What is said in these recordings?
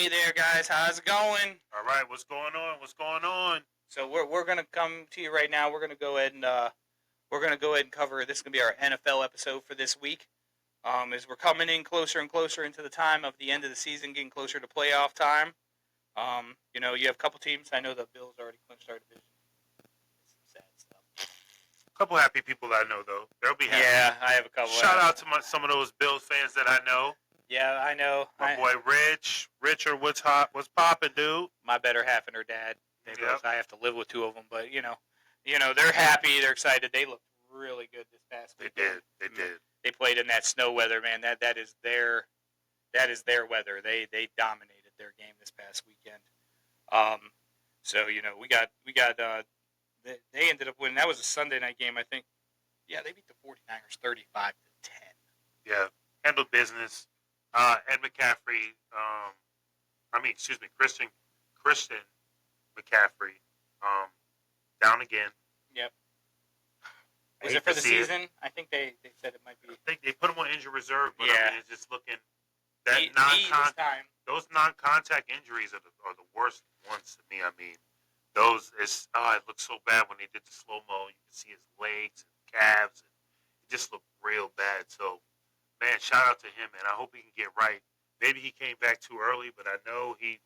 Hey there, guys. How's it going? All right, what's going on? What's going on? So we're gonna come to you right now. We're gonna go ahead and cover. This is gonna be our NFL episode for this week. As we're coming in closer and closer into the time of the end of the season, getting closer to playoff time. You have a couple teams. I know the Bills already clinched our division. It's some sad stuff. A couple happy people that I know, though. They'll be happy. Yeah, I have a couple. Shout out to some of those Bills fans that I know. Yeah, I know. My boy Rich. Richard, what's hot? What's poppin', dude? My better half and her dad. They Yep. both. I have to live with two of them, but they're happy. They're excited. They looked really good this past They weekend. did. They did. They played in that snow weather, man. That is their weather. They dominated their game this past weekend. So they ended up winning. That was a Sunday night game, I think. Yeah, they beat the 49ers 35-10. Yeah, handled business. Ed McCaffrey. Christian McCaffrey. Down again. Yep. I Is hate it for to the see it. season? I think they said it might be. I think they put him on injury reserve, but Yeah. it's just looking Knee that this time. those non-contact injuries are the worst ones to me. I mean, it looks so bad when they did the slow mo. You can see his legs and calves, and it just looked real bad. So, man, shout out to him, man. I hope he can get right. Maybe he came back too early, but I know he's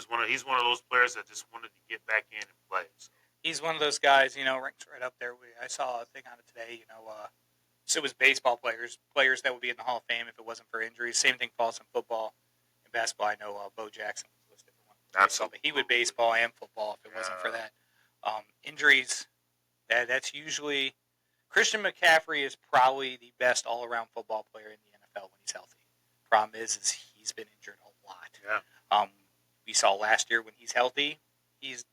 one of those players that just wanted to get back in and play. So. He's one of those guys, ranks right up there. I saw a thing on it today, so it was baseball players that would be in the Hall of Fame if it wasn't for injuries. Same thing falls in football. In basketball, I know Bo Jackson was listed for one. Absolutely. But he would baseball and football if it wasn't for that. Injuries, that's usually... Christian McCaffrey is probably the best all-around football player in the NFL when he's healthy. Problem is he's been injured a lot. Yeah. We saw last year when he's healthy, he's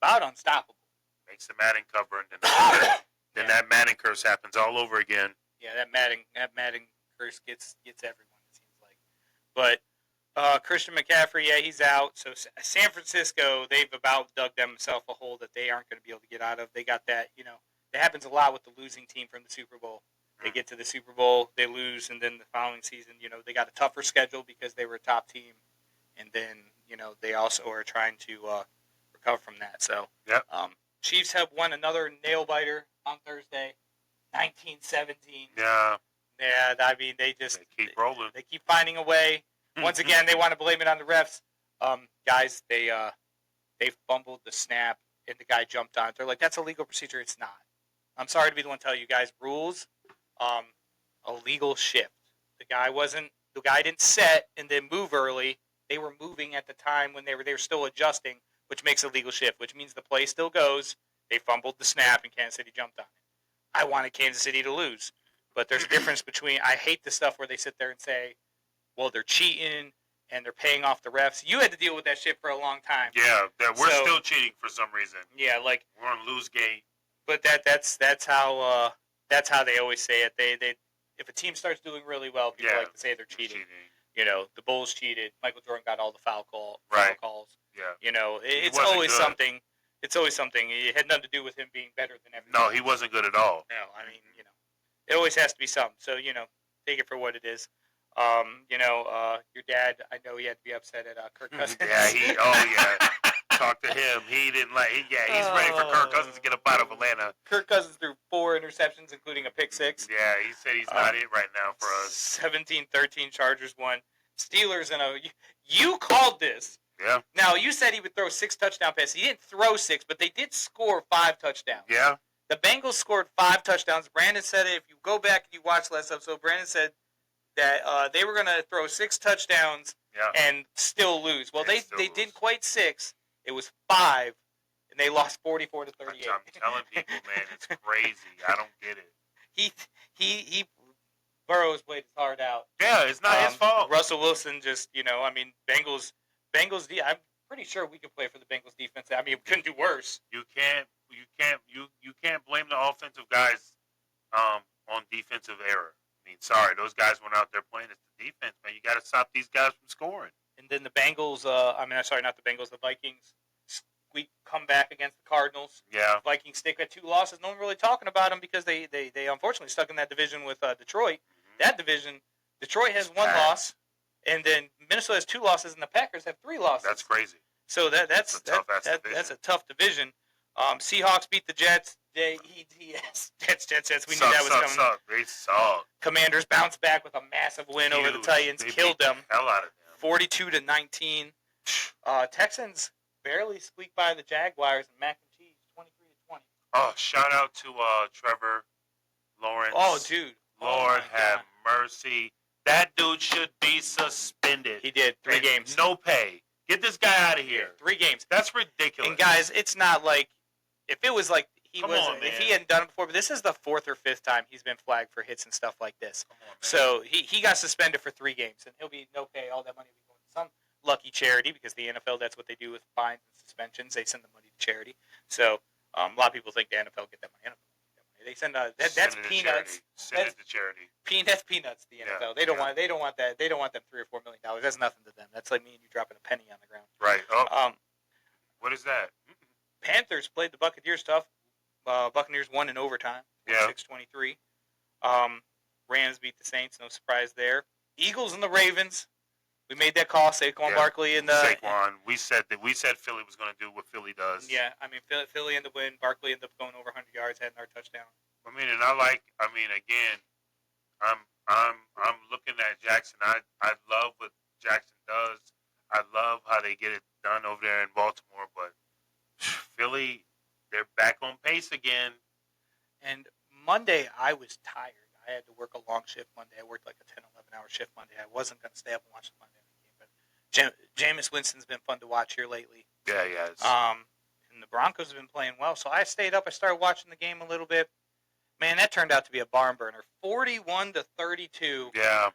about unstoppable. Makes the Madden cover, and then that Madden curse happens all over again. Yeah, that Madden curse gets everyone, it seems like. But Christian McCaffrey, yeah, he's out. So San Francisco, they've about dug themselves a hole that they aren't going to be able to get out of. They got that, it happens a lot with the losing team from the Super Bowl. They get to the Super Bowl, they lose, and then the following season, they got a tougher schedule because they were a top team. And then, they also are trying to recover from that. So, yep. Chiefs have won another nail-biter on Thursday, 19-17. Yeah. Yeah, I mean, they keep rolling. They keep finding a way. Once again, they want to blame it on the refs. Guys, they fumbled the snap, and the guy jumped on it. They're like, that's a legal procedure. It's not. I'm sorry to be the one to tell you guys, rules, a legal shift. The guy didn't set and then move early. They were moving at the time when they were still adjusting, which makes a legal shift, which means the play still goes. They fumbled the snap, and Kansas City jumped on it. I wanted Kansas City to lose. But there's a difference between, I hate the stuff where they sit there and say, well, they're cheating and they're paying off the refs. You had to deal with that shit for a long time. Yeah, we're still cheating for some reason. Yeah, like we're on lose gate. But that's how they always say it. They if a team starts doing really well, people like to say they're cheating. The Bulls cheated. Michael Jordan got all the foul calls. Yeah. It's always good. Something. It's always something. It had nothing to do with him being better than everyone. No, he wasn't good at all. No, I mean, it always has to be something. So, take it for what it is. Your dad, I know he had to be upset at Kirk Cousins. Yeah, talk to him. He didn't he's ready for Kirk Cousins to get up out of Atlanta. Kirk Cousins threw 4 interceptions, including a pick 6. Yeah, he said he's not it right now for us. 17-13 Chargers won. Steelers you called this. Yeah. Now, you said he would throw 6 touchdown passes. He didn't throw 6, but they did score 5 touchdowns. Yeah. The Bengals scored 5 touchdowns. Brandon said it. If you go back and you watch last episode, Brandon said that they were going to throw 6 touchdowns and still lose. Well, they didn't quite 6. It was 5, and they lost 44-38. I'm telling people, man, it's crazy. I don't get it. He Burrows played his heart out. Yeah, it's not his fault. Russell Wilson just, Bengals. I'm pretty sure we could play for the Bengals defense. I mean, we couldn't do worse. You can't blame the offensive guys on defensive error. I mean, sorry, those guys went out there playing. It's the defense, man. You got to stop these guys from scoring. And then the Bengals. Not the Bengals. The Vikings. We come back against the Cardinals. Yeah. Vikings stick at 2 losses. No one really talking about them because they unfortunately stuck in that division with Detroit. Mm-hmm. That division, Detroit has 1 loss, and then Minnesota has 2 losses, and the Packers have 3 losses. That's crazy. So that's a tough-ass division. That's a tough division. Seahawks beat the Jets. Jets. We knew that was coming. They suck. Commanders bounced back with a massive win over the Titans. They killed beat them. The hell out of them. 42-19. Texans barely squeaked by the Jaguars and mac and cheese, 23-20. Oh, shout out to Trevor Lawrence. Oh, dude. Lord have mercy. That dude should be suspended. He did 3 games. No pay. Get this guy out of here. 3 games. That's ridiculous. And guys, it's not like if it was like if he hadn't done it before, but this is the 4th or 5th time he's been flagged for hits and stuff like this. Come on, man. So he got suspended for 3 games, and he'll be no pay. All that money will be going to some lucky charity because the NFL, that's what they do with fines and suspensions. They send the money to charity. So a lot of people think the NFL get that money. NFL don't get that money. They send that's peanuts. Send it to charity. That's peanuts. The NFL. They don't want. They don't want that. They don't want them $3 or $4 million. That's nothing to them. That's like me and you dropping a penny on the ground. Right. Oh. What is that? Panthers played the Buccaneers tough. Buccaneers won in overtime. 26-23. Rams beat the Saints. No surprise there. Eagles and the Ravens. We made that call. Saquon Barkley and Saquon. We said Philly was going to do what Philly does. Yeah, I mean Philly ended up winning. Barkley ended up going over 100 yards, had another touchdown. Again, I'm looking at Jackson. I love what Jackson does. I love how they get it done over there in Baltimore. But Philly, they're back on pace again. And Monday, I was tired. I had to work a long shift Monday. I worked like a 10, 11-hour shift Monday. I wasn't going to stay up and watch the Monday night game. But Jameis Winston's been fun to watch here lately. Yeah, he has. And the Broncos have been playing well. So I stayed up. I started watching the game a little bit. Man, that turned out to be a barn burner. 41-32. Yeah.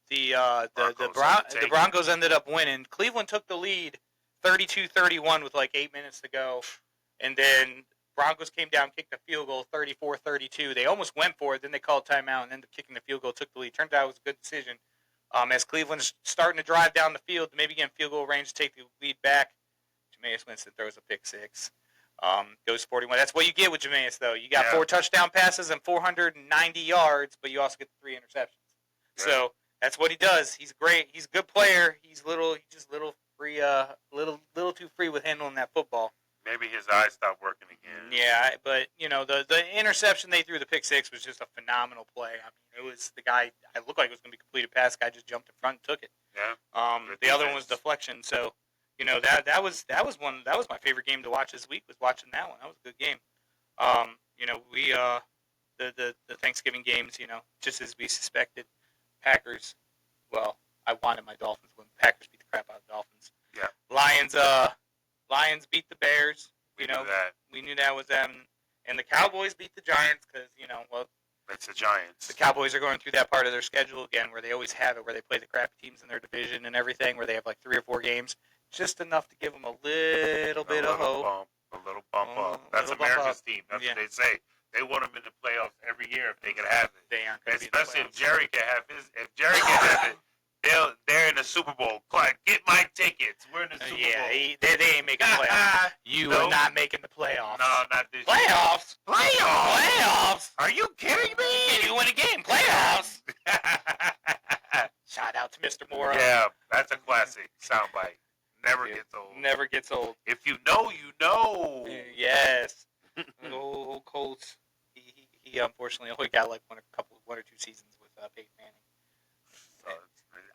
The Broncos ended up winning. Cleveland took the lead 32-31 with like 8 minutes to go. And then Broncos came down, kicked a field goal, 34-32. They almost went for it. Then they called timeout, and then kicking the field goal took the lead. Turned out it was a good decision. As Cleveland's starting to drive down the field, maybe get in field goal range to take the lead back, Jameis Winston throws a pick 6. Goes 41. That's what you get with Jameis, though. You got 4 touchdown passes and 490 yards, but you also get the 3 interceptions. Yeah. So that's what he does. He's great. He's a good player. He's just little free, little too free with handling that football. Maybe his eyes stopped working again. Yeah, but the interception they threw, the pick 6, was just a phenomenal play. I mean, it was the guy. It looked like it was going to be a completed pass. The guy just jumped in front and took it. Yeah. The other one was deflection. So, that was my favorite game to watch this week. Was watching that one. That was a good game. We the Thanksgiving games. Just as we suspected, Packers. Well, I wanted my Dolphins to win. Packers beat the crap out of the Dolphins. Yeah. Lions beat the Bears. We knew that. We knew that was them. And the Cowboys beat the Giants because, it's the Giants. The Cowboys are going through that part of their schedule again where they always have it, where they play the crappy teams in their division and everything, where they have like 3 or 4 games. Just enough to give them a little bit of hope. A little bump up. That's America's team. That's what they say. They want them in the playoffs every year if they can have it. They aren't going to be in Especially the if Jerry can have his. If Jerry can have it, they're in the Super Bowl. Get my tickets. We're in the Super Bowl. Yeah, they ain't making the playoffs. You are not making the playoffs. No, not this playoffs. Year. Playoffs. Are you kidding me? You win a game. Playoffs. Shout out to Mr. Mora. Yeah, that's a classic soundbite. Never gets old. Never gets old. If you know, you know. Yes. Old Colts. He unfortunately only got like 1 or 2 seasons with Peyton Manning.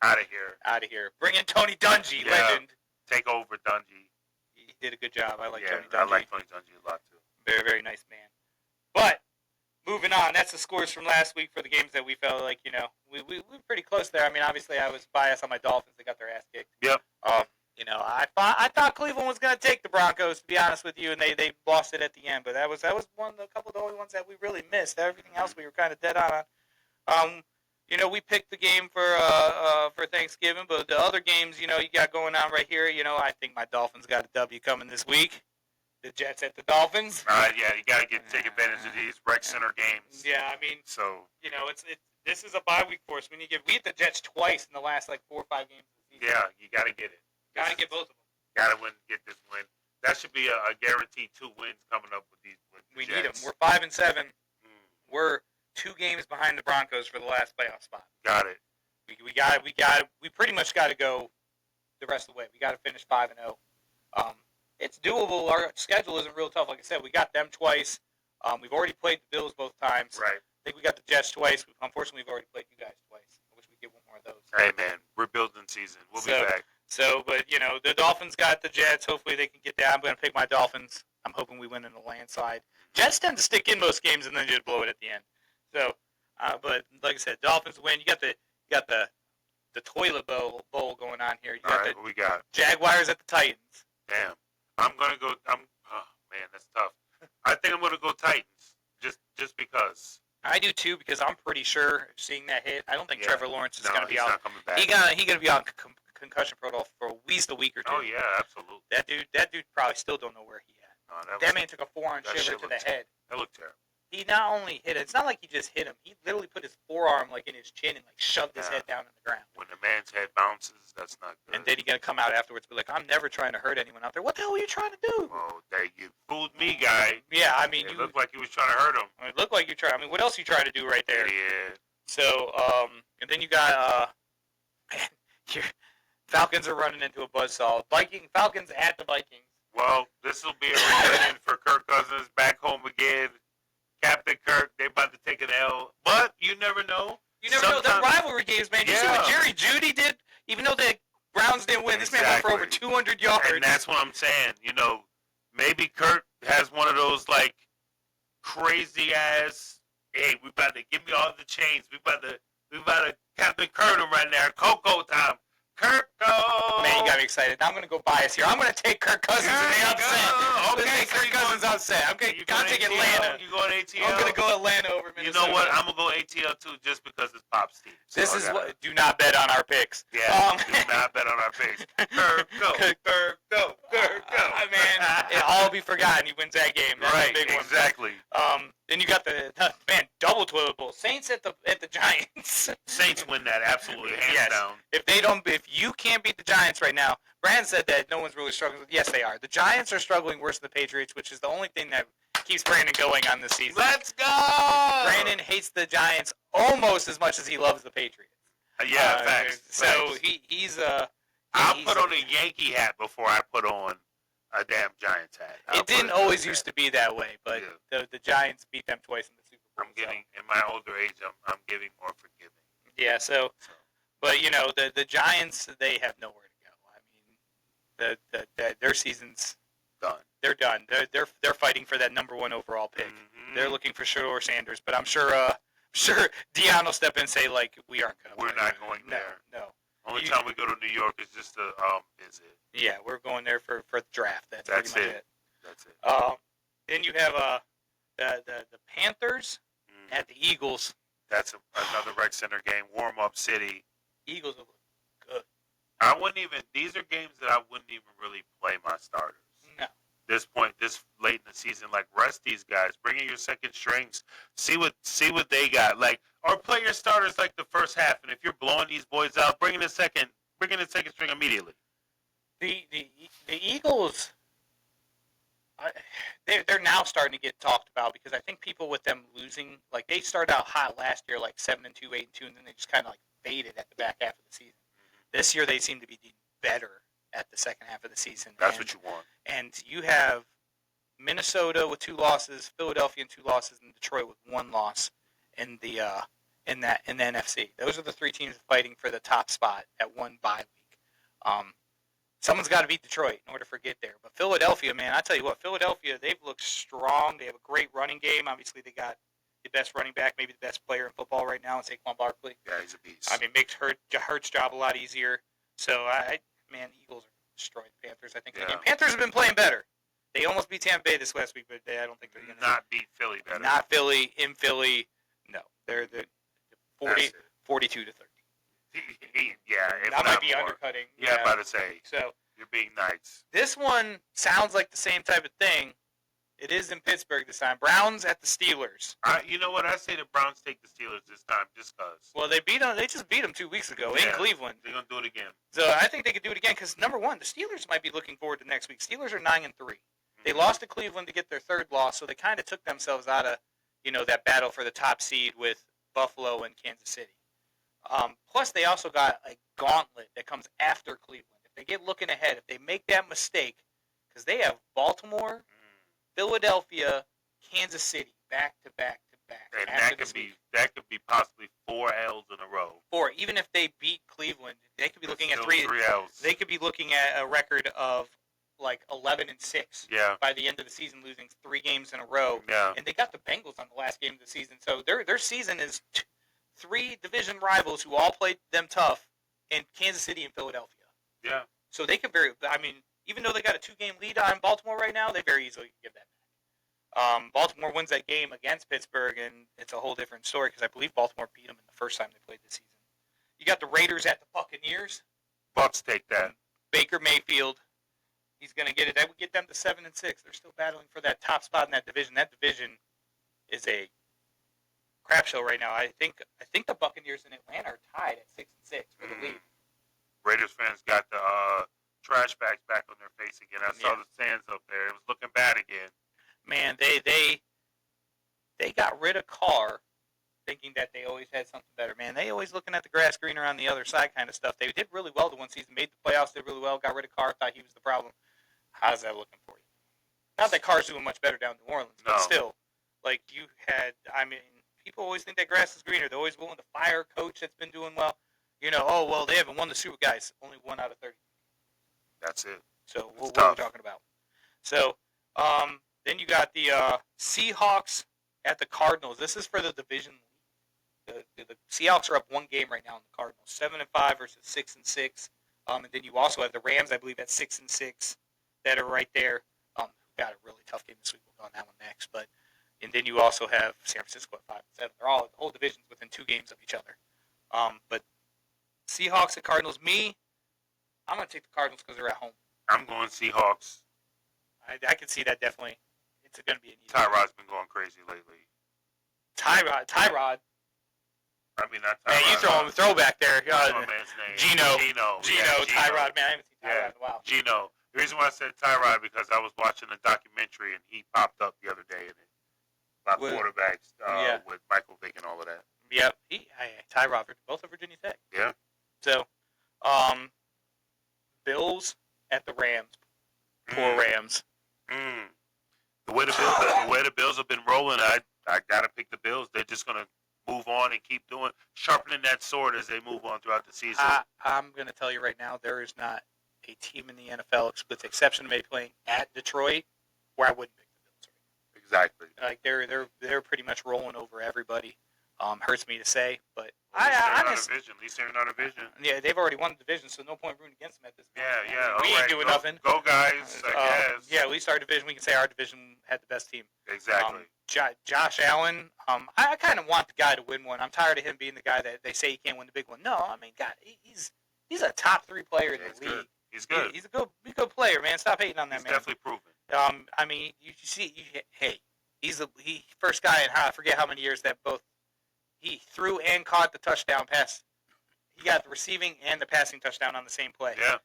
Out of here. Out of here. Bring in Tony Dungy, legend. Take over Dungy. He did a good job. I like Tony Dungy. I like Tony Dungy a lot too. Very, very nice man. But moving on, that's the scores from last week for the games that we felt like, we were pretty close there. I mean, obviously I was biased on my Dolphins. They got their ass kicked. Yep. I thought Cleveland was going to take the Broncos, to be honest with you, and they lost it at the end. But that was one of the couple of the only ones that we really missed. Everything else we were kind of dead on. We picked the game for Thanksgiving, but the other games, you got going on right here. I think my Dolphins got a W coming this week. The Jets at the Dolphins. Yeah, you got to take advantage of these rec center games. Yeah, I mean, so this is a bye week for us. We hit the Jets twice in the last 4 or 5 games of the season. Yeah, you got to get it. Got to get both of them. Got to get this win. That should be a guaranteed 2 wins coming up with these. We need them. We're 5-7. We're 2 games behind the Broncos for the last playoff spot. Got it. We pretty much got to go the rest of the way. We got to finish 5-0. It's doable. Our schedule isn't real tough. Like I said, we got them twice. We've already played the Bills both times. Right. I think we got the Jets twice. Unfortunately, we've already played you guys twice. I wish we could get one more of those. Hey man, rebuilding season. We'll be back. So, but the Dolphins got the Jets. Hopefully, they can get that. I'm going to pick my Dolphins. I'm hoping we win in a landslide. Jets tend to stick in most games and then just blow it at the end. So, but like I said, Dolphins win. You got the toilet bowl going on here. You got All right, what we got? Jaguars at the Titans. Damn. I'm gonna go. Oh man, that's tough. I think I'm gonna go Titans. Just because. I do too, because I'm pretty sure seeing that hit. I don't think Trevor Lawrence is going to be out. Not coming back. He going to be on concussion protocol for at least a week or two. Oh yeah, absolutely. That dude probably still don't know where he at. No, that man took a forearm shiver to the head. That looked terrible. He not only hit it. It's not like he just hit him. He literally put his forearm like in his chin and like shoved his head down on the ground. When the man's head bounces, that's not good. And then he gonna come out afterwards, and be like, "I'm never trying to hurt anyone out there." What the hell are you trying to do? Oh, you fooled me, guy. Yeah, I mean, it looked like he was trying to hurt him. It looked like you tried. I mean, what else are you trying to do right there? Yeah. So, and then you got your Falcons are running into a buzzsaw. Falcons at the Vikings. Well, this will be a reunion for Kirk Cousins back home again. Captain Kirk, they about to take an L, but you never know. You never know. That rivalry games, man. You see what Jerry Jeudy did? Even though the Browns didn't win, this man went for over 200 yards. And that's what I'm saying. Maybe Kirk has one of those like crazy ass. Hey, we about to give me all the chains. We about to Captain Kirk him right now. Coco time. Kirk, go! Man, you got me excited. Now I'm going to go bias here. I'm going to take Kirk Cousins in the upset. I'm going to take Kirk Cousins upset. I'm going to take Atlanta. You going ATL? I'm going to go Atlanta over Minnesota. You know what? I'm going to go ATL too just because it's Pop's team. So this is what. Do not bet on our picks. Yeah, do not bet on our picks. Kirk, go. Kirk, go. Kirk, go. Man, it'll all be forgotten. He wins that game. That's right, a big one. Exactly. Then you got the double toilet bowl. Saints at the Giants. Saints win that absolutely hands down. If you can't beat the Giants right now, Brand said that no one's really struggling. Yes, they are. The Giants are struggling worse than the Patriots, which is the only thing that keeps Brandon going on this season. Let's go! Brandon hates the Giants almost as much as he loves the Patriots. Facts. So he's I'll put on a Yankee hat before I put on a damn Giants hat. It didn't always used to be that way, but the Giants beat them twice in the Super Bowl. In my older age, I'm getting more forgiving. Yeah, but the Giants, they have nowhere to go. I mean, their season's done. They're done. They're fighting for that number 1 overall pick. Mm-hmm. They're looking for Shedeur Sanders, but I'm sure Deion will step in and say like, we aren't going. We're not going there. No. Only time we go to New York is just to visit. Yeah, we're going there for the draft. That's pretty much it. That's it. Then you have the Panthers at the Eagles. That's another Rec Center game. Warm up city. Eagles look good. These are games that I wouldn't even really play my starters. No. This late in the season, like rest these guys. Bring in your second strings. See what they got. Like, or play your starters like the first half. And if you're blowing these boys out, bring in the second string immediately. The Eagles, they're now starting to get talked about because I think people with them losing, like they started out hot last year, like 7-2, 8-2, and then they just kind of like faded at the back half of the season. This year they seem to be better at the second half of the season. That's what you want. And you have Minnesota with 2 losses, Philadelphia in 2 losses, and Detroit with 1 loss in the NFC. Those are the 3 teams fighting for the top spot at 1 bye week. Someone's got to beat Detroit in order for get there. But Philadelphia, man, I tell you what, Philadelphia, they've looked strong. They have a great running game. Obviously, they got the best running back, maybe the best player in football right now, in Saquon Barkley. Yeah, he's a beast. I mean, makes Hurt's job a lot easier. So, Eagles are destroying the Panthers, I think. Yeah. Panthers have been playing better. They almost beat Tampa Bay this last week, but I don't think they're going to. Not beat Philly better. Not Philly, in Philly. No. They're 42 to 30. Yeah, that might be more. Undercutting. Yeah, I'm about to say. So you're being nice. This one sounds like the same type of thing. It is in Pittsburgh this time. Browns at the Steelers. You know what? I say the Browns take the Steelers this time just because. Well, they just beat them 2 weeks ago in Cleveland. They're gonna do it again. So I think they could do it again because number 1, the Steelers might be looking forward to next week. Steelers are 9-3. They lost to Cleveland to get their 3rd loss, so they kind of took themselves out of that battle for the top seed with Buffalo and Kansas City. Plus, they also got a gauntlet that comes after Cleveland. If they get looking ahead, if they make that mistake, because they have Baltimore, Philadelphia, Kansas City back to back to back. And that could be possibly 4 L's in a row. Or even if they beat Cleveland, they could be looking at three L's. They could be looking at a record of like 11-6 by the end of the season, losing 3 games in a row. Yeah. And they got the Bengals on the last game of the season, so their season is 3 division rivals who all played them tough, in Kansas City and Philadelphia. Yeah. So they could even though they got a 2-game lead on Baltimore right now, they very easily can give that back. Baltimore wins that game against Pittsburgh, and it's a whole different story because I believe Baltimore beat them in the first time they played this season. You got the Raiders at the Buccaneers. Bucs take that. Baker Mayfield, he's going to get it. That would get them to 7-6. They're still battling for that top spot in that division. That division is a crap show right now. I think the Buccaneers and Atlanta are tied at 6-6 for the lead. Raiders fans got the trash bags back on their face again. I saw the stands up there. It was looking bad again. Man, they got rid of Carr, thinking that they always had something better. Man, they always looking at the grass greener on the other side kind of stuff. They did really well the one season, made the playoffs, did really well, got rid of Carr, thought he was the problem. How's that looking for you? Not that Carr's doing much better down in New Orleans, but still, like people always think that grass is greener. They're always willing to fire a coach that's been doing well. They haven't won the Super guys, only 1 out of 30. That's it. So what are we talking about? So then you got the Seahawks at the Cardinals. This is for the division lead. The Seahawks are up 1 game right now on the Cardinals, 7-5 versus 6-6. And then you also have the Rams, I believe, at 6-6 that are right there. Got a really tough game this week. We'll go on that one next. And then you also have San Francisco at 5-7. They're all the whole division's within 2 games of each other. But Seahawks at Cardinals. I'm going to take the Cardinals because they're at home. I'm going Seahawks. I can see that definitely. It's going to be an easy Tyrod's been going crazy lately. Tyrod. I mean, not Tyrod. Man, you throw him a throwback there. What's my man's name? Gino. Yeah, Tyrod. Man, I haven't seen Tyrod in a while. Gino. The reason why I said Tyrod because I was watching a documentary and he popped up the other day about quarterbacks with Michael Vick and all of that. Yep. Tyrod, both of Virginia Tech. Yeah. So, Bills at the Rams. Poor Rams. The way the Bills have been rolling, I gotta pick the Bills. They're just gonna move on and keep sharpening that sword as they move on throughout the season. I'm gonna tell you right now, there is not a team in the NFL, with the exception of maybe playing at Detroit, where I wouldn't pick the Bills right now. Exactly. Like they're pretty much rolling over everybody. Hurts me to say, but at least they're not a vision. Yeah, they've already won the division, so no point rooting against them at this point. Yeah. We ain't doing nothing. Go guys, I guess. Yeah, at least our division, we can say our division had the best team. Exactly. Josh Allen, I kind of want the guy to win one. I'm tired of him being the guy that they say he can't win the big one. No, I mean, God, he's a top 3 player in the league. He's good. He's a good player, man. Stop hating on that man. Definitely proven. I mean, you see, he's the first guy in I forget how many years that both he threw and caught the touchdown pass. He got the receiving and the passing touchdown on the same play. Yeah.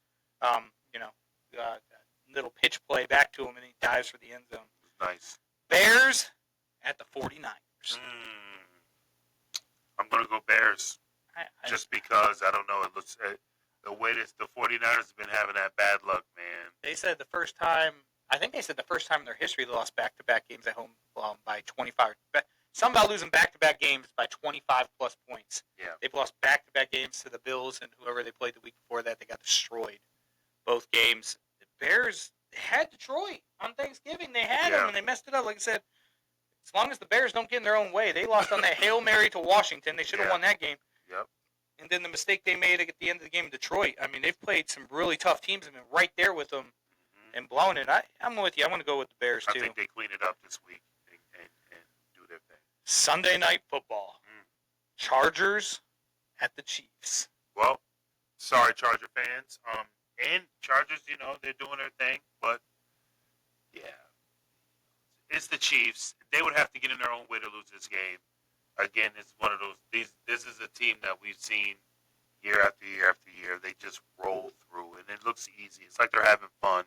Little pitch play back to him, and he dives for the end zone. Nice. Bears at the 49ers. I'm going to go Bears. Just because, I don't know, it looks the way the 49ers have been having that bad luck, man. They said the first time in their history they lost back-to-back games at home by 25. Something about losing back-to-back games by 25-plus points. Yeah. They've lost back-to-back games to the Bills and whoever they played the week before that. They got destroyed both games. The Bears had Detroit on Thanksgiving. They had them, and they messed it up. Like I said, as long as the Bears don't get in their own way, they lost on that Hail Mary to Washington. They should have won that game. Yep. And then the mistake they made at the end of the game in Detroit. I mean, they've played some really tough teams and been right there with them and blown it. I'm with you. I'm going to go with the Bears, too. I think they clean it up this week and do their thing. Sunday Night Football. Chargers at the Chiefs. Well, sorry, Charger fans. And Chargers, they're doing their thing. But, yeah, it's the Chiefs. They would have to get in their own way to lose this game. Again, it's one of those. This is a team that we've seen year after year after year. They just roll through, and it looks easy. It's like they're having fun.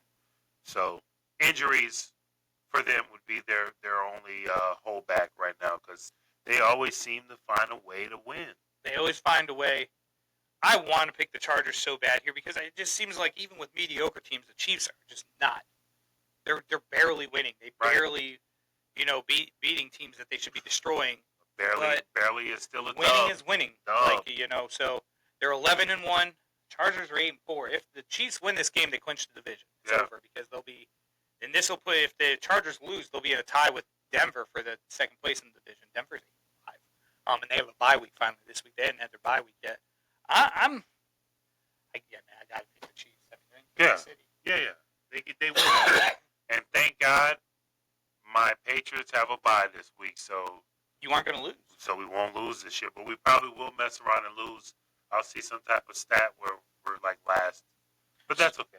So injuries for them would be their only holdback right now because they always seem to find a way to win. They always find a way. I want to pick the Chargers so bad here because it just seems like even with mediocre teams, the Chiefs are just not. They're barely winning. They barely, beating teams that they should be destroying. Barely is still a winning dub. is winning. Dub. So they're 11-1. Chargers are 8-4. If the Chiefs win this game, they clinch the division. It's over because they'll be. And this will put if the Chargers lose, they'll be in a tie with Denver for the second place in the division. Denver's 8-5. And they have a bye week finally this week. They hadn't had their bye week yet. I gotta pick the Chiefs. I mean, Yeah. City. Yeah. They win. And thank God, my Patriots have a bye this week, so You aren't going to lose. So we won't lose this year, but we probably will mess around and lose. I'll see some type of stat where we're like last, but that's okay.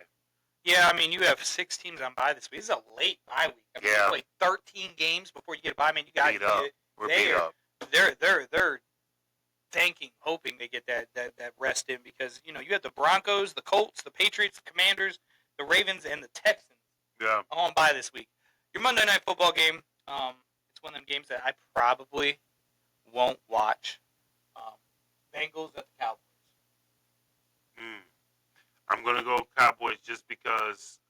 Yeah, I mean, you have 6 teams on bye this week. This is a late bye week. I mean, you play 13 games before you get a bye. I mean, you guys beat up. We're beat up. They're hoping they get that rest in because you have the Broncos, the Colts, the Patriots, the Commanders, the Ravens, and the Texans. Yeah. All on bye this week. Your Monday Night Football game. It's one of them games that I probably won't watch. Bengals at the Cowboys. I'm going to go Cowboys just because,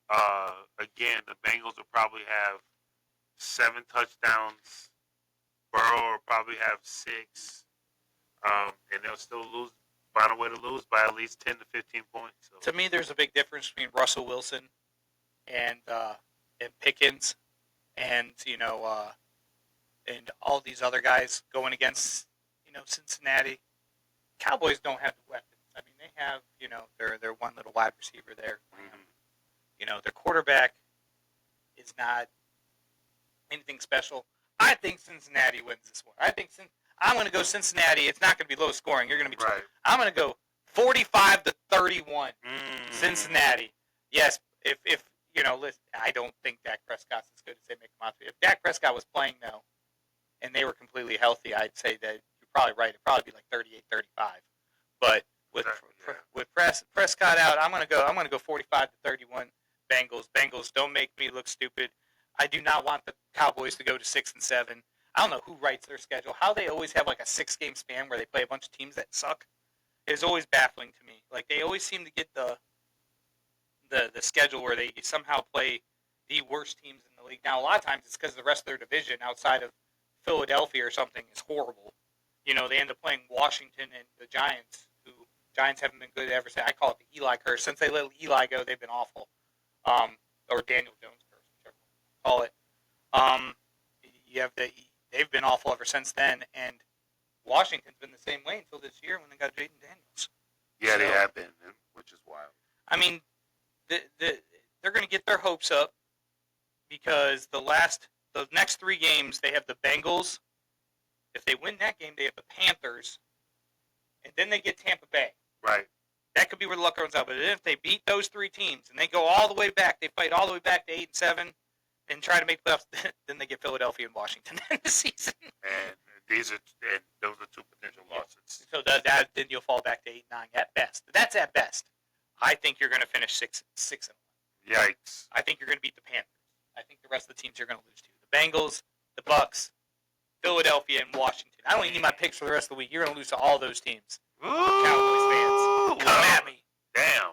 again, the Bengals will probably have 7 touchdowns. Burrow will probably have 6. And they'll still find a way to lose by at least 10 to 15 points. So. To me, there's a big difference between Russell Wilson and Pickens and and all these other guys going against Cincinnati. Cowboys don't have the weapons. I mean, they have their one little wide receiver there. Their quarterback is not anything special. I think Cincinnati wins this one. I'm going to go Cincinnati. It's not going to be low scoring. You're going to be. Right. I'm going to go 45-31. Cincinnati. Yes. If listen, I don't think Dak Prescott's as good as they make him out to be. If Dak Prescott was playing though, and they were completely healthy, I'd say that you're probably right. It'd probably be like 38-35. But with Prescott out, I'm gonna go 45-31. Bengals. Don't make me look stupid. I do not want the Cowboys to go to 6-7. I don't know who writes their schedule. How they always have like a 6-game span where they play a bunch of teams that suck is always baffling to me. Like they always seem to get the schedule where they somehow play the worst teams in the league. Now, a lot of times it's because the rest of their division outside of Philadelphia or something is horrible. They end up playing Washington and the Giants, who Giants haven't been good ever since. I call it the Eli curse. Since they let Eli go, they've been awful. Or Daniel Jones curse, whichever one you call it. They've been awful ever since then, and Washington's been the same way until this year when they got Jaden Daniels. Yeah, they have been, which is wild. I mean, they're going to get their hopes up because the next 3 games they have the Bengals. If they win that game, they have the Panthers, and then they get Tampa Bay. Right. That could be where the luck runs out. But if they beat those 3 teams and they go all the way back, they fight all the way back to 8-7 and try to make the playoffs, then they get Philadelphia and Washington in the season. And those are 2 potential losses. So then you'll fall back to 8-9 at best. That's at best. I think you're going to finish 6-1. Yikes! I think you're going to beat the Panthers. I think the rest of the teams you're going to lose to the Bengals, the Bucks, Philadelphia, and Washington. I don't even need my picks for the rest of the week. You're going to lose to all those teams. Ooh, Cowboys fans, come at me. Damn.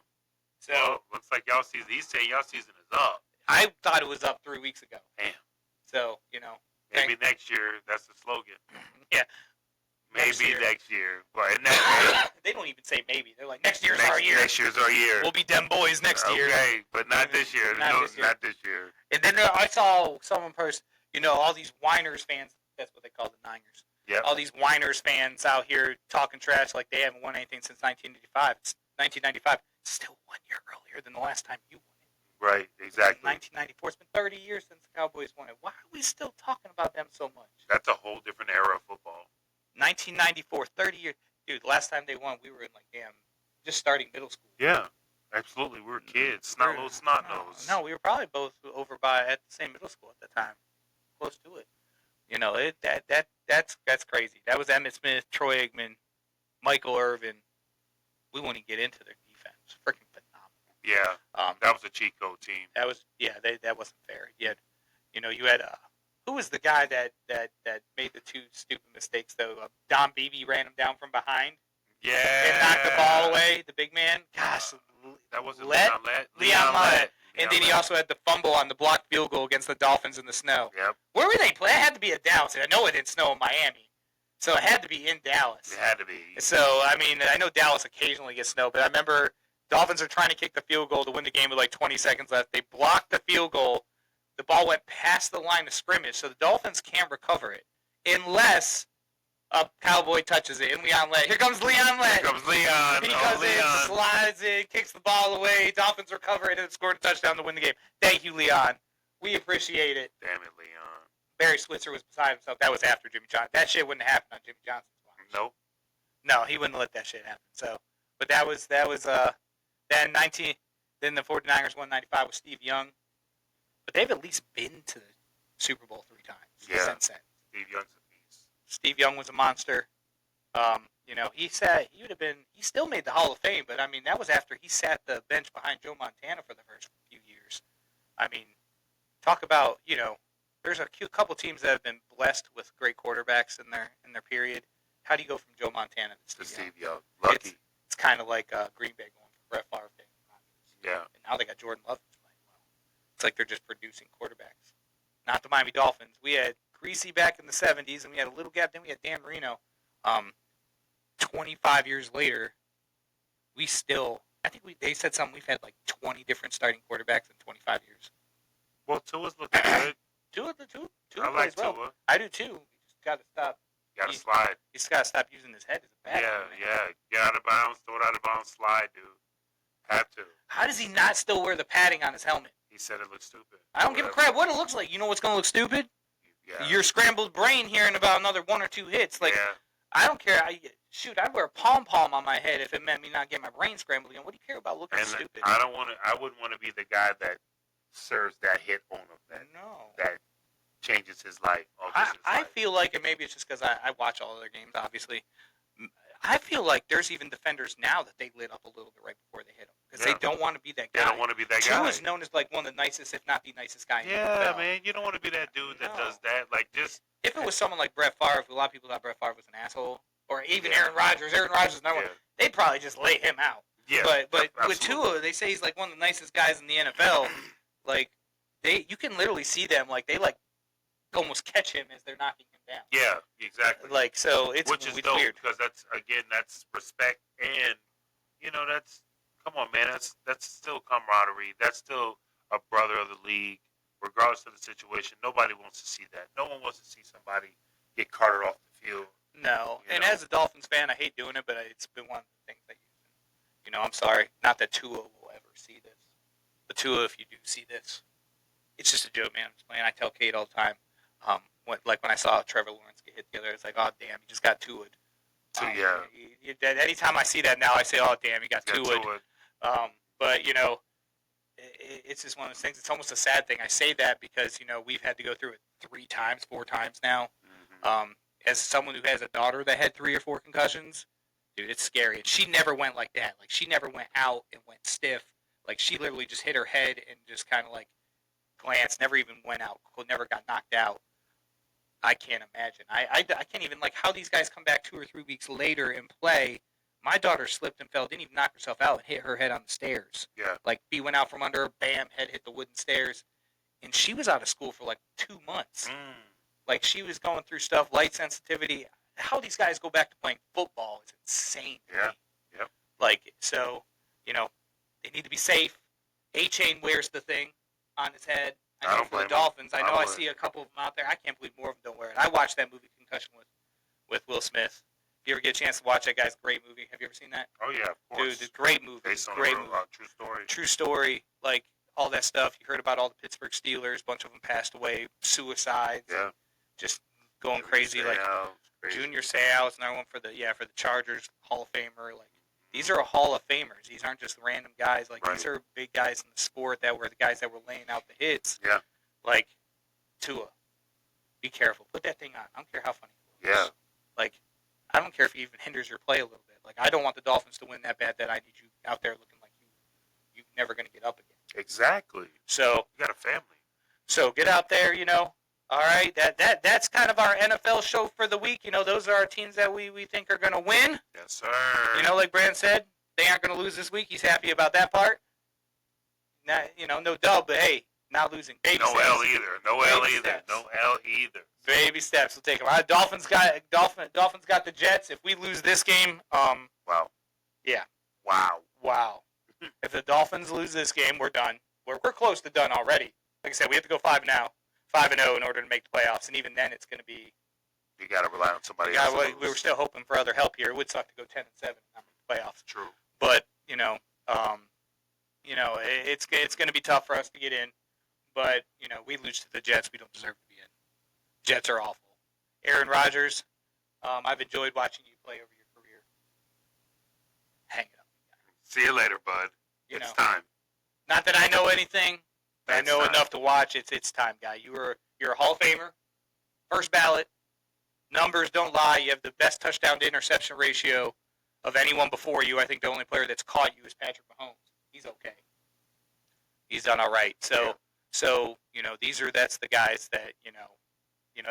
So looks like y'all season. He's saying y'all season is up. I thought it was up 3 weeks ago. Damn. So maybe next year. That's the slogan. Yeah. Maybe next year. But they don't even say maybe. They're like, next year's our year. Next year's our year. We'll be them boys next year. Okay, but not this year. Not this year. And then I saw someone post, all these whiners fans. That's what they call the Niners. Yep. All these whiners fans out here talking trash like they haven't won anything since 1985. It's 1995. It's still 1 year earlier than the last time you won it. Right, exactly. 1994. It's been 30 years since the Cowboys won it. Why are we still talking about them so much? That's a whole different era of football. 1994, 30 years. Dude, last time they won, we were in just starting middle school. Yeah, absolutely. We were kids. Snot nose. No, we were probably both over at the same middle school at the time. Close to it. That's crazy. That was Emmitt Smith, Troy Aikman, Michael Irvin. We won't even get into their defense. Freaking phenomenal. Yeah, that was a cheat code team. That wasn't fair. You had who was the guy that made the two stupid mistakes though? Don Beebe ran him down from behind Yeah. and knocked the ball away. The big man. Gosh, that wasn't Lett? Leon Lett. And then he also had the fumble on the blocked field goal against the Dolphins in the snow. Yep. Where were they playing? It had to be at Dallas. I know it didn't snow in Miami, so it had to be in Dallas. It had to be. So I mean, I know Dallas occasionally gets snow, but I remember Dolphins are trying to kick the field goal to win the game with like 20 seconds left. They blocked the field goal. The ball went past the line of scrimmage, so the Dolphins can't recover it unless a Cowboy touches it. And Leon Lett. Here comes Leon Lett. Here comes Leon. He goes in, Leon. slides in, kicks the ball away. Dolphins recover it and scored a touchdown to win the game. Thank you, Leon. We appreciate it. Damn it, Leon. Barry Switzer was beside himself. That was after Jimmy Johnson. That shit wouldn't happen on Jimmy Johnson's watch. Nope. No, he wouldn't let that shit happen. So, but that was then the 49ers won 95 with Steve Young. But they've at least been to the Super Bowl 3 times since then. Steve Young's a beast. Steve Young was a monster. He still made the Hall of Fame, but I mean, that was after he sat the bench behind Joe Montana for the first few years. I mean, talk about, there's a couple teams that have been blessed with great quarterbacks in their period. How do you go from Joe Montana to Steve Young? Lucky. It's kind of like Green Bay going from Brett Favre to Rodgers. Yeah. And now they got Jordan Love who's playing well. It's like they're just producing quarterbacks. Not the Miami Dolphins. We had Greasy back in the 70s, and we had a little gap. Then we had Dan Marino. 25 years later, we still, they said something, we've had like 20 different starting quarterbacks in 25 years. Well, Tua's looking good. Tua I plays like well. Tua. I do too. We just got to stop. You got to slide. You just got to stop using his head as a bat. Yeah. Get out of bounds, throw it out of bounds, slide, dude. Have to. How does he not still wear the padding on his helmet? He said it looks stupid. I don't give a crap what it looks like. You know what's going to look stupid? Yeah. Your scrambled brain hearing about another 1 or 2 hits. Like, yeah. I don't care. I'd wear a pom-pom on my head if it meant me not getting my brain scrambled again. What do you care about looking stupid? I wouldn't want to be the guy that serves that hit on him. That changes his life. I feel like, and maybe it's just because I watch all of their games, obviously. I feel like there's even defenders now that they lit up a little bit right before they hit them because they don't want to be that guy. They don't want to be that guy. Tua is known as like one of the nicest, if not the nicest guy in the NFL. Man, you don't want to be that dude that does that. Like, just if it was someone like Brett Favre, a lot of people thought Brett Favre was an asshole, or even Aaron Rodgers. Aaron Rodgers is number one. They'd probably just lay him out. Yeah, but with Tua, they say he's like one of the nicest guys in the NFL. Like you can literally see them like they like almost catch him as they're knocking him down. Yeah, exactly. Like so, it's which is dope weird because that's respect and that's come on man that's still camaraderie. That's still a brother of the league, regardless of the situation. Nobody wants to see that. No one wants to see somebody get carted off the field. No, and as a Dolphins fan, I hate doing it, but it's been one of the things that I'm sorry. Not that Tua will ever see this, but Tua, if you do see this, it's just a joke, man. I'm just playing. I tell Kate all the time. When I saw Trevor Lawrence get hit the other, it's like, oh damn, he just got Tua'd. Anytime I see that now, I say, oh damn, he got Tua'd. But it's just one of those things. It's almost a sad thing. I say that because we've had to go through it 3 times, 4 times now. Mm-hmm. As someone who has a daughter that had 3 or 4 concussions, dude, it's scary. And she never went like that. Like she never went out and went stiff. Like she literally just hit her head and just kind of like glanced. Never even went out. Never got knocked out. I can't imagine. I can't even, like, how these guys come back 2 or 3 weeks later and play. My daughter slipped and fell, didn't even knock herself out, and hit her head on the stairs. Yeah. Like, B went out from under her, bam, head hit the wooden stairs. And she was out of school for, like, 2 months. Like, she was going through stuff, light sensitivity. How these guys go back to playing football is insane. Yeah. Yep. Like, so, they need to be safe. A-Chain wears the thing on his head. I know for the Dolphins. I know I see a couple of them out there. I can't believe more of them don't wear it. I watched that movie Concussion with Will Smith. If you ever get a chance to watch that guy's great movie, have you ever seen that? Oh yeah, of course. Dude, it's a great movie. Based on great a movie. True story. True story. Like all that stuff. You heard about all the Pittsburgh Steelers. A bunch of them passed away. Suicides. Yeah. Just going crazy. Like Junior Seau is another one for the Chargers Hall of Famer. Like these are Hall of Famers. These aren't just random guys. Like these are big guys in the sport that were the guys that were laying out the hits. Yeah. Like, Tua, be careful. Put that thing on. I don't care how funny it looks. Yeah. Like, I don't care if it even hinders your play a little bit. Like, I don't want the Dolphins to win that bad that I need you out there looking like you're never going to get up again. Exactly. So you got a family. So get out there, All right, that's kind of our NFL show for the week. You know, those are our teams that we think are going to win. Yes, sir. You know, like Brand said, they aren't going to lose this week. He's happy about that part. Not, you know, no dub, but hey, not losing. Baby no steps. L either. No L Baby either. steps. No L either. Baby steps. We'll take them. All right, Dolphins got the Jets. If we lose this game, Wow. yeah. Wow. If the Dolphins lose this game, we're done. We're close to done already. Like I said, we have to go 5-0 in order to make the playoffs, and even then, it's going to be. You got to rely on somebody Yeah, else. we were still hoping for other help here. It would suck to go 10-7 and not make the playoffs. True. But it's going to be tough for us to get in. But we lose to the Jets. We don't deserve to be in. Jets are awful. Aaron Rodgers, I've enjoyed watching you play over your career. Hang it up. See you later, bud. It's time. Not that I know anything, but I know time. enough to watch. It's time, guy. You're a Hall of Famer, first ballot. Numbers don't lie. You have the best touchdown to interception ratio of anyone before you. I think the only player that's caught you is Patrick Mahomes. He's okay. He's done all right. So that's the guys that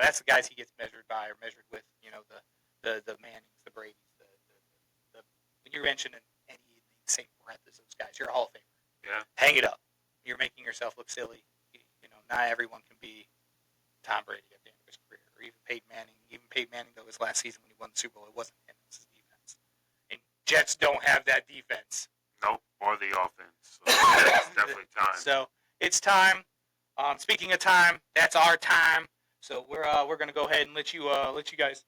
that's the guys he gets measured by or measured with. The Mannings, the Bradys, the when you're mentioning any in the same breath as those guys, you're a Hall of Famer. Yeah. Hang it up. You're making yourself look silly. Not everyone can be Tom Brady at the end of his career, or even Peyton Manning. Even Peyton Manning, though, his last season when he won the Super Bowl, it wasn't him, it was his defense. And Jets don't have that defense. Nope, or the offense. So it's definitely time. So it's time. Speaking of time, that's our time. So we're gonna go ahead and let you guys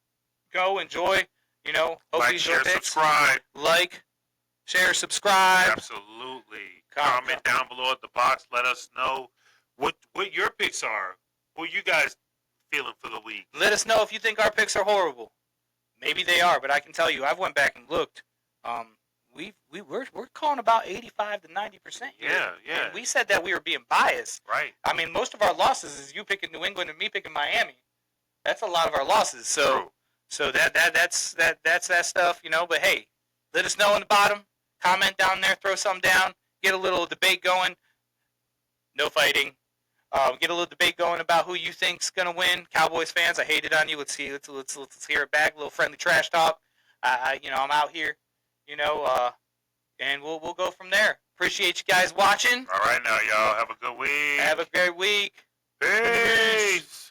go enjoy. Hopefully Like, your share, picks. subscribe. Like, share, subscribe. Absolutely. Comment. Comment down below at the box. Let us know what your picks are. Who you guys feeling for the week? Let us know if you think our picks are horrible. Maybe they are, but I can tell you, I've went back and looked. We're calling about 85 to 90%. Yeah. And we said that we were being biased. Right. I mean, most of our losses is you picking New England and me picking Miami. That's a lot of our losses. So True. so that's that stuff, But hey, let us know in the bottom. Comment down there. Throw something down. Get a little debate going. No fighting. Get a little debate going about who you think's gonna win. Cowboys fans, I hate it on you. Let's hear it back. A little friendly trash talk. I'm out here. And we'll go from there. Appreciate you guys watching. All right, now, y'all. Have a good week. Have a great week. Peace.